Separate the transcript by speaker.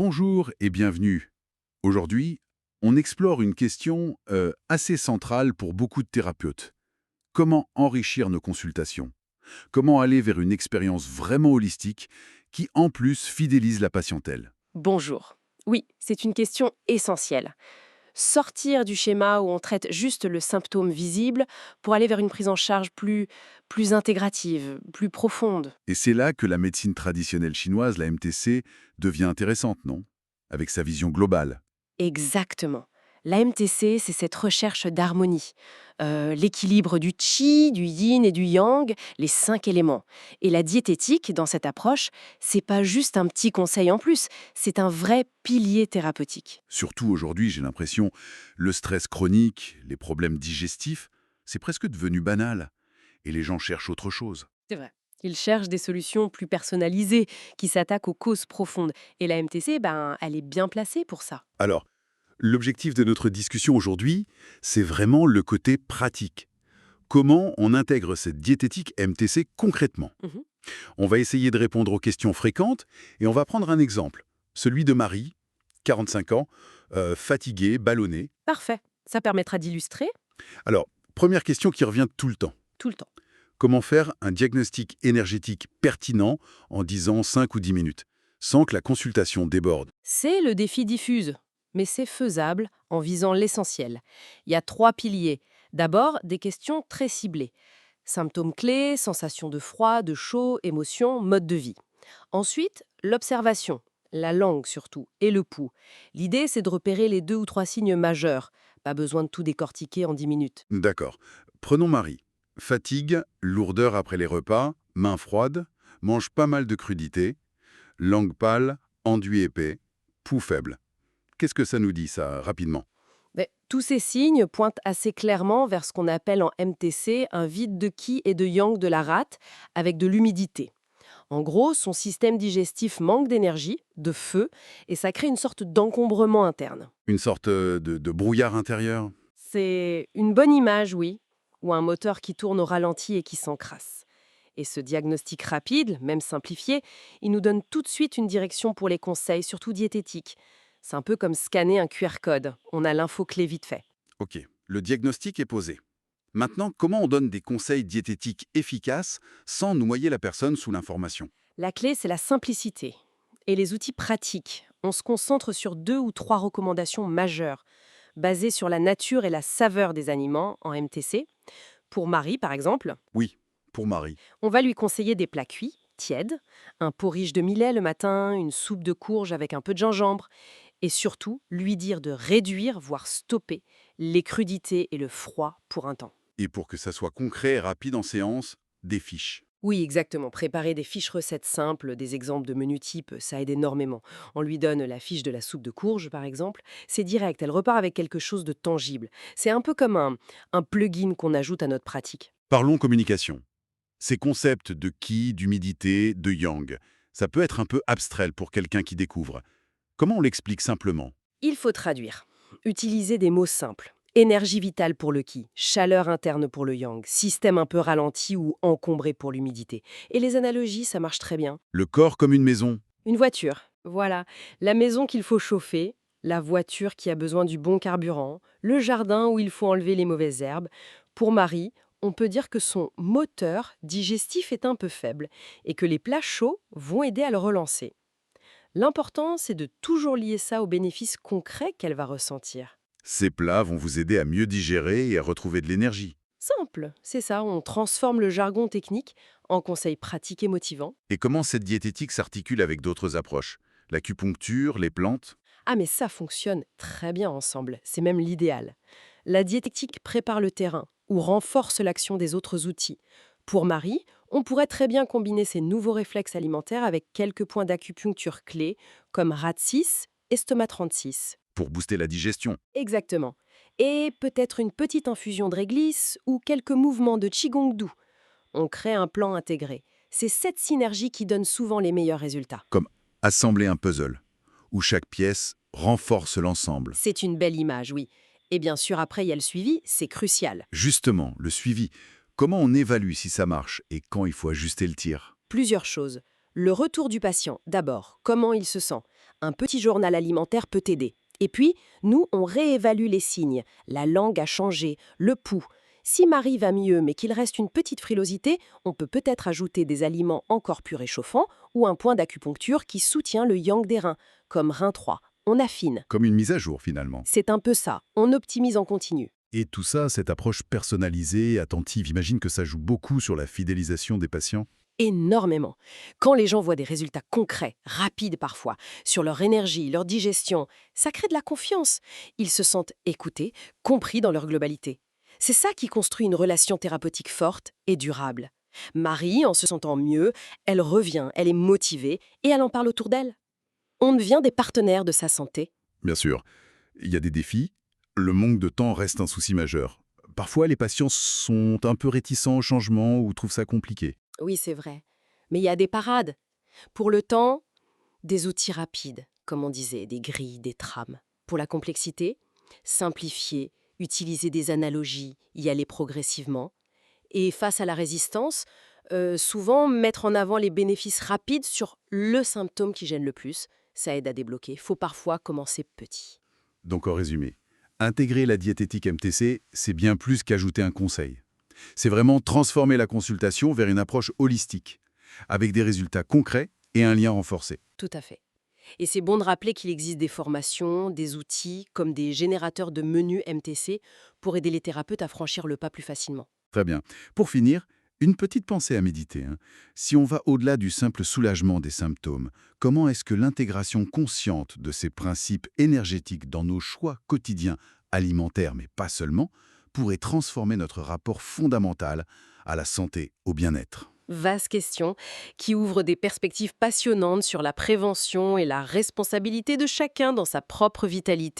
Speaker 1: Bonjour et bienvenue. Aujourd'hui, on explore une question assez centrale pour beaucoup de thérapeutes. Comment enrichir nos consultations? Comment aller vers une expérience vraiment holistique qui, en plus, fidélise la patientèle?
Speaker 2: Bonjour. Oui, c'est une question essentielle. Sortir du schéma où on traite juste le symptôme visible pour aller vers une prise en charge plus intégrative, plus profonde.
Speaker 1: Et c'est là que la médecine traditionnelle chinoise, la MTC, devient intéressante, non? Avec sa vision globale.
Speaker 2: Exactement. La MTC, c'est cette recherche d'harmonie. L'équilibre du qi, du yin et du yang, les 5 éléments. Et la diététique, dans cette approche, c'est pas juste un petit conseil en plus, c'est un vrai pilier thérapeutique.
Speaker 1: Surtout aujourd'hui, j'ai l'impression, le stress chronique, les problèmes digestifs, c'est presque devenu banal. Et les gens cherchent autre chose.
Speaker 2: C'est vrai. Ils cherchent des solutions plus personnalisées qui s'attaquent aux causes profondes. Et la MTC, elle est bien placée pour ça.
Speaker 1: Alors, l'objectif de notre discussion aujourd'hui, c'est vraiment le côté pratique. Comment on intègre cette diététique MTC concrètement?
Speaker 2: Mhm.
Speaker 1: On va essayer de répondre aux questions fréquentes et on va prendre un exemple, celui de Marie, 45 ans, fatiguée, ballonnée.
Speaker 2: Parfait. Ça permettra d'illustrer
Speaker 1: Alors, première question qui revient tout le temps.
Speaker 2: tout le temps.
Speaker 1: Comment faire un diagnostic énergétique pertinent en disant 5 ou 10 minutes, sans que la consultation déborde?
Speaker 2: C'est le défi diffuse, mais c'est faisable en visant l'essentiel. Il y a 3 piliers. D'abord, des questions très ciblées. Symptômes clés, sensations de froid, de chaud, émotions, mode de vie. Ensuite, l'observation, la langue surtout, et le pouls. L'idée, c'est de repérer les 2 ou 3 signes majeurs. Pas besoin de tout décortiquer en 10 minutes.
Speaker 1: D'accord. Prenons Marie. Fatigue, lourdeur après les repas, mains froides, mange pas mal de crudités, langue pâle, enduit épais, pouls faible. Qu'est-ce que ça nous dit, ça, rapidement?
Speaker 2: Mais tous ces signes pointent assez clairement vers ce qu'on appelle en MTC un vide de qi et de yang de la rate avec de l'humidité. En gros, son système digestif manque d'énergie, de feu, et ça crée une sorte d'encombrement interne.
Speaker 1: Une sorte de brouillard intérieur?
Speaker 2: C'est une bonne image, oui, ou un moteur qui tourne au ralenti et qui s'encrasse. Et ce diagnostic rapide, même simplifié, il nous donne tout de suite une direction pour les conseils, surtout diététiques. C'est un peu comme scanner un QR code. On a l'info clé vite fait.
Speaker 1: Ok, le diagnostic est posé. Maintenant, comment on donne des conseils diététiques efficaces sans noyer la personne sous l'information?
Speaker 2: La clé, c'est la simplicité. Et les outils pratiques. On se concentre sur 2 ou 3 recommandations majeures, basées sur la nature et la saveur des aliments en MTC. Pour Marie, par exemple,
Speaker 1: Oui, pour Marie.
Speaker 2: on va lui conseiller des plats cuits, tièdes, un porridge de millet le matin, une soupe de courge avec un peu de gingembre, et surtout lui dire de réduire, voire stopper, les crudités et le froid pour un temps.
Speaker 1: Et pour que ça soit concret et rapide en séance, des fiches.
Speaker 2: Oui, exactement. Préparer des fiches recettes simples, des exemples de menus type, ça aide énormément. On lui donne la fiche de la soupe de courge, par exemple. C'est direct, elle repart avec quelque chose de tangible. C'est un peu comme un plugin qu'on ajoute à notre pratique.
Speaker 1: Parlons communication. Ces concepts de qi, d'humidité, de yang, ça peut être un peu abstrait pour quelqu'un qui découvre. Comment on l'explique simplement?
Speaker 2: Il faut traduire. Utiliser des mots simples. Énergie vitale pour le qi, chaleur interne pour le yang, système un peu ralenti ou encombré pour l'humidité. Et les analogies, ça marche très bien.
Speaker 1: Le corps comme une maison.
Speaker 2: Une voiture, voilà. La maison qu'il faut chauffer, la voiture qui a besoin du bon carburant, le jardin où il faut enlever les mauvaises herbes. Pour Marie, on peut dire que son moteur digestif est un peu faible et que les plats chauds vont aider à le relancer. L'important, c'est de toujours lier ça aux bénéfices concrets qu'elle va ressentir.
Speaker 1: Ces plats vont vous aider à mieux digérer et à retrouver de l'énergie.
Speaker 2: Simple, c'est ça, on transforme le jargon technique en conseils pratiques et motivants.
Speaker 1: Et comment cette diététique s'articule avec d'autres approches? L'acupuncture, les plantes?
Speaker 2: Ah mais ça fonctionne très bien ensemble, c'est même l'idéal. La diététique prépare le terrain ou renforce l'action des autres outils. Pour Marie, on pourrait très bien combiner ces nouveaux réflexes alimentaires avec quelques points d'acupuncture clés comme RAT6 et Stomat 36.
Speaker 1: Pour booster la digestion.
Speaker 2: Exactement. Et peut-être une petite infusion de réglisse ou quelques mouvements de Qigong doux. On crée un plan intégré. C'est cette synergie qui donne souvent les meilleurs résultats.
Speaker 1: Comme assembler un puzzle, où chaque pièce renforce l'ensemble.
Speaker 2: C'est une belle image, oui. Et bien sûr, après, il y a le suivi, c'est crucial.
Speaker 1: Justement, le suivi. Comment on évalue si ça marche et quand il faut ajuster le tir?
Speaker 2: Plusieurs choses. Le retour du patient, d'abord. Comment il se sent? Un petit journal alimentaire peut t'aider. Et puis, nous, on réévalue les signes. La langue a changé, le pouls. Si Marie va mieux mais qu'il reste une petite frilosité, on peut peut-être ajouter des aliments encore plus réchauffants ou un point d'acupuncture qui soutient le yang des reins, comme rein 3. On affine.
Speaker 1: Comme une mise à jour, finalement.
Speaker 2: C'est un peu ça, on optimise en continu.
Speaker 1: Et tout ça, cette approche personnalisée, attentive, imagine que ça joue beaucoup sur la fidélisation des patients.
Speaker 2: Énormément. Quand les gens voient des résultats concrets, rapides parfois, sur leur énergie, leur digestion, ça crée de la confiance. Ils se sentent écoutés, compris dans leur globalité. C'est ça qui construit une relation thérapeutique forte et durable. Marie, en se sentant mieux, elle revient, elle est motivée et elle en parle autour d'elle. On devient des partenaires de sa santé.
Speaker 1: Bien sûr, il y a des défis. Le manque de temps reste un souci majeur. Parfois, les patients sont un peu réticents au changement ou trouvent ça compliqué.
Speaker 2: Oui, c'est vrai. Mais il y a des parades. Pour le temps, des outils rapides, comme on disait, des grilles, des trames. Pour la complexité, simplifier, utiliser des analogies, y aller progressivement. Et face à la résistance, souvent mettre en avant les bénéfices rapides sur le symptôme qui gêne le plus. Ça aide à débloquer. Faut parfois commencer petit.
Speaker 1: Donc, en résumé, intégrer la diététique MTC, c'est bien plus qu'ajouter un conseil. C'est vraiment transformer la consultation vers une approche holistique, avec des résultats concrets et un lien renforcé.
Speaker 2: Tout à fait. Et c'est bon de rappeler qu'il existe des formations, des outils, comme des générateurs de menus MTC, pour aider les thérapeutes à franchir le pas plus facilement.
Speaker 1: Très bien. Pour finir, une petite pensée à méditer. Si on va au-delà du simple soulagement des symptômes, comment est-ce que l'intégration consciente de ces principes énergétiques dans nos choix quotidiens, alimentaires mais pas seulement, pourrait transformer notre rapport fondamental à la santé, au bien-être?
Speaker 2: Vaste question qui ouvre des perspectives passionnantes sur la prévention et la responsabilité de chacun dans sa propre vitalité.